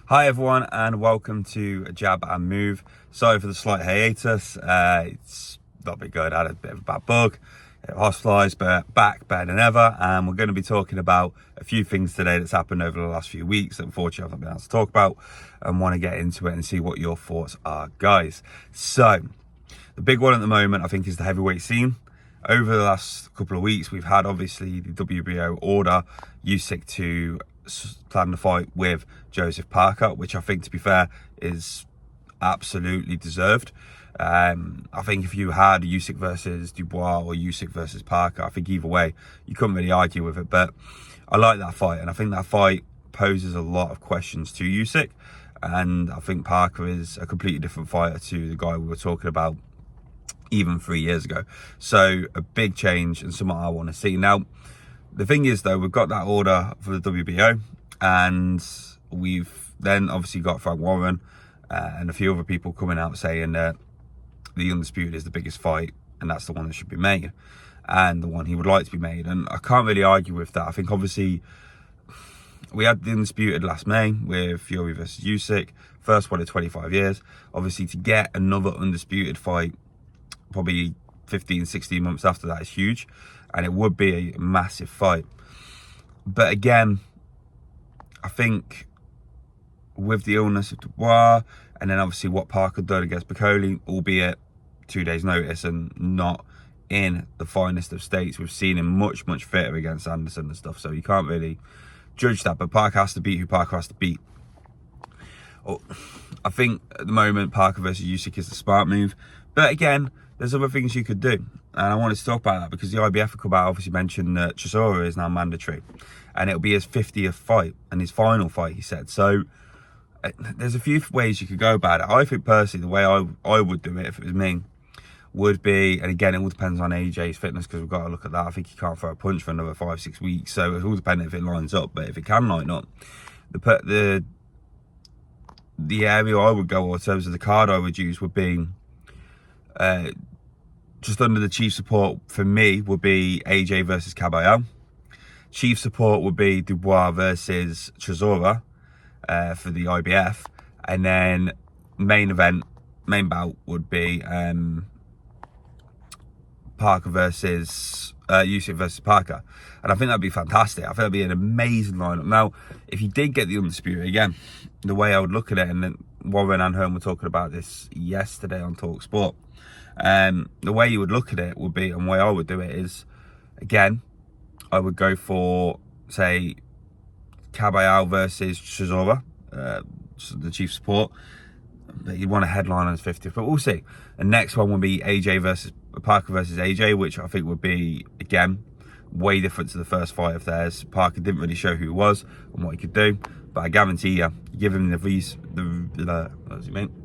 Hi everyone and welcome to Jab and Move. Sorry for the slight hiatus. It's not been good. I had a bit of a bad bug, hospitalised, but back better than ever. And we're going to be talking about a few things today that's happened over the last few weeks that unfortunately I've not been able to talk about, and want to get into it and see what your thoughts are, guys. So the big one at the moment I think is the heavyweight scene. Over the last couple of weeks we've had obviously the WBO order Usyk to plan the fight with Joseph Parker, which I think, to be fair, is absolutely deserved. I think if you had Usyk versus Dubois or Usyk versus Parker, I think either way you couldn't really argue with it. But I like that fight, and I think that fight poses a lot of questions to Usyk, and I think Parker is a completely different fighter to the guy we were talking about even 3 years ago. So a big change and something I want to see. Now the thing is though, we've got that order for the WBO, and we've then obviously got Frank Warren and a few other people coming out saying that the Undisputed is the biggest fight and that's the one that should be made and the one he would like to be made. And I can't really argue with that. I think obviously we had the Undisputed last May with Fury versus Usyk, first one in 25 years. Obviously to get another Undisputed fight probably 15-16 months after that is huge, and it would be a massive fight. But again, I think with the illness of Dubois, and then obviously what Parker done against Piccoli, albeit 2 days notice and not in the finest of states, we've seen him much fitter against Anderson and stuff, so you can't really judge that. But Parker has to beat who Parker has to beat. I think at the moment Parker versus Usyk is the smart move, but again, there's other things you could do, and I wanted to talk about that because the IBF have come out, obviously mentioned that Chisora is now mandatory, and it'll be his 50th fight and his final fight, he said. So there's a few ways you could go about it. I think personally the way I would do it if it was me would be, and again it all depends on AJ's fitness, because we've got to look at that. I think he can't throw a punch for another 5-6 weeks, so it all depends if it lines up. But if it can line up, the area I would go, or in terms of the card I would use, would be just under the chief support for me would be AJ versus Caballero. Chief support would be Dubois versus Chisora for the IBF, and then main bout would be Parker versus Usyk versus Parker, and I think that'd be fantastic. I think that'd be an amazing lineup. Now, if you did get the Undisputed, again, the way I would look at it, and then Warren and Hearn were talking about this yesterday on Talk Sport, the way you would look at it would be, and the way I would do it is, again, I would go for, say, Caballero versus Chisora, the chief support. But you'd want a headline on his 50th, but we'll see. The next one would be AJ versus Parker versus AJ, which I think would be, again, way different to the first fight of theirs. Parker didn't really show who he was and what he could do, but I guarantee you give him the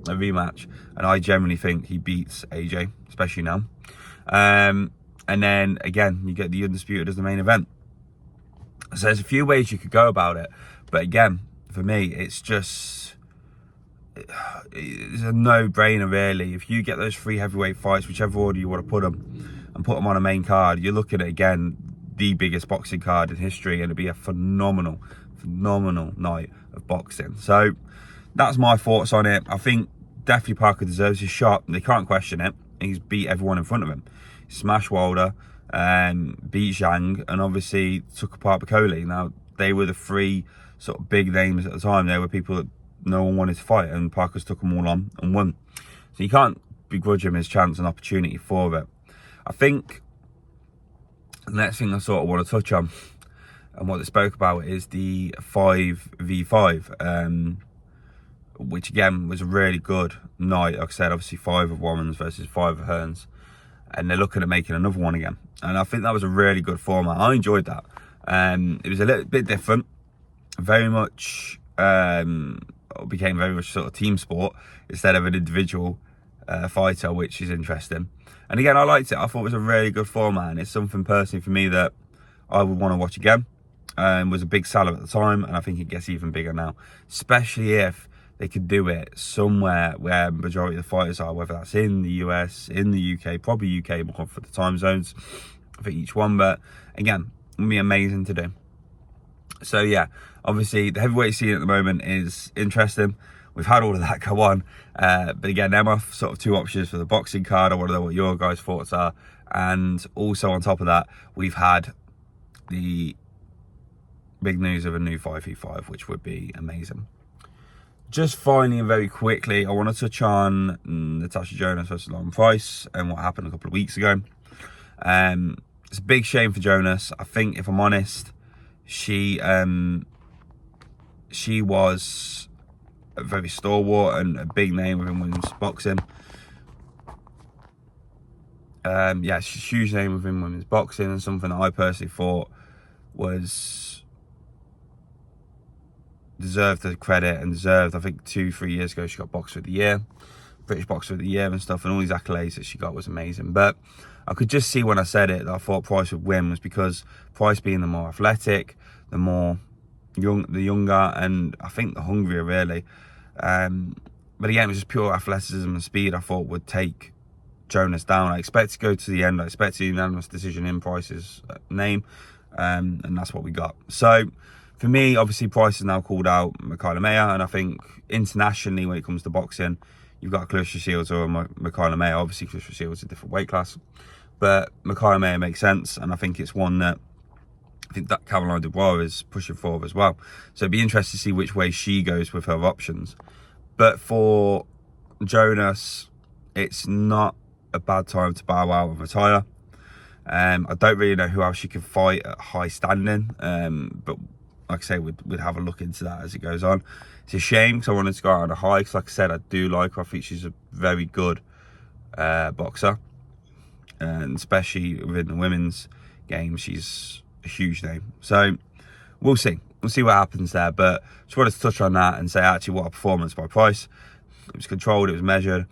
rematch, and I generally think he beats AJ, especially now. And then again, you get the Undisputed as the main event. So there's a few ways you could go about it, but again, for me, it's a no-brainer really. If you get those 3 heavyweight fights, whichever order you want to put them, and put them on a main card, you're looking at, again, the biggest boxing card in history, and it'll be a phenomenal night of boxing. So that's my thoughts on it. I think definitely Parker deserves his shot. They can't question it. He's beat everyone in front of him. He smashed Wilder, beat Zhang, and obviously took apart Piccoli. Now, they were the 3 sort of big names at the time. They were people that no one wanted to fight, and Parker's took them all on and won. So you can't begrudge him his chance and opportunity for it. I think the next thing I sort of want to touch on, and what they spoke about, is the 5v5, which again was a really good night. Like I said, obviously 5 of Warren's versus 5 of Hearn's, and they're looking at making another one again. And I think that was a really good format. I enjoyed that. It was a little bit different, very much became very much sort of team sport instead of an individual fighter, which is interesting. And again, I liked it. I thought it was a really good format, and it's something personally for me that I would want to watch again. Was a big seller at the time, and I think it gets even bigger now, especially if they could do it somewhere where majority of the fighters are, whether that's in the US, in the UK, probably UK more for the time zones for each one. But again, it would be amazing to do. So yeah, obviously the heavyweight scene at the moment is interesting. We've had all of that go on, but again, them are sort of two options for the boxing card. I want to know what your guys' thoughts are. And also on top of that, we've had the big news of a new 5v5, which would be amazing. Just finally and very quickly, I want to touch on Natasha Jonas versus Lauren Price and what happened a couple of weeks ago. It's a big shame for Jonas. I think, if I'm honest, she was a very stalwart and a big name within women's boxing. Yeah, she's a huge name within women's boxing, and something that I personally thought was deserved the credit and deserved. I think 2-3 years ago she got Boxer of the Year, British Boxer of the Year and stuff, and all these accolades that she got was amazing. But I could just see when I said it that I thought Price would win, was because Price being the more athletic, the younger, and I think the hungrier really. But again, it was just pure athleticism and speed I thought would take Jonas down. I expect to go to the end. I expect a unanimous decision in Price's name, and that's what we got. So for me, obviously Price has now called out Michaela Mayer, and I think internationally when it comes to boxing, you've got Clarissa Shields or Michaela Mayer. Obviously Clarissa Shields is a different weight class, but Michaela Mayer makes sense, and I think it's one that I think that Caroline Dubois is pushing for as well. So it'd be interesting to see which way she goes with her options. But for Jonas, it's not a bad time to bow out and retire. I don't really know who else she could fight at high standing, but like I say, we'd have a look into that as it goes on. It's a shame because I wanted to go out on a high, because like I said, I do like her. I think she's a very good boxer, and especially within the women's game, she's a huge name. So we'll see what happens there. But just wanted to touch on that and say, actually, what a performance by Price. It was controlled, it was measured,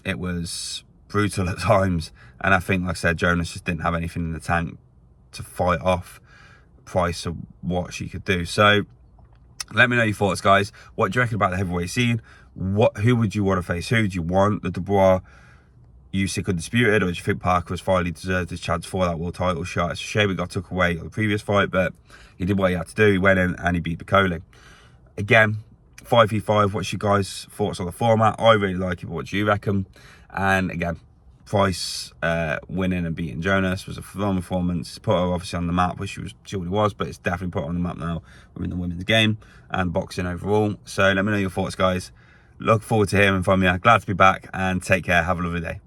it was brutal at times, and I think, like I said, Jonas just didn't have anything in the tank to fight off Price of what she could do. So let me know your thoughts, guys. What do you reckon about the heavyweight scene? Who would you want to face? Who do you want? The Dubois Usyk undisputed, or do you think Parker was finally deserved his chance for that world title shot? It's a shame it got took away on the previous fight, but he did what he had to do. He went in and he beat Bacoli. Again, 5v5, what's your guys' thoughts on the format? I really like it, but what do you reckon? And again, Price winning and beating Jonas was a phenomenal performance. It's put her obviously on the map, which she already was, but it's definitely put her on the map now within the women's game and boxing overall. So let me know your thoughts, guys. Look forward to hearing from you. Glad to be back, and take care. Have a lovely day.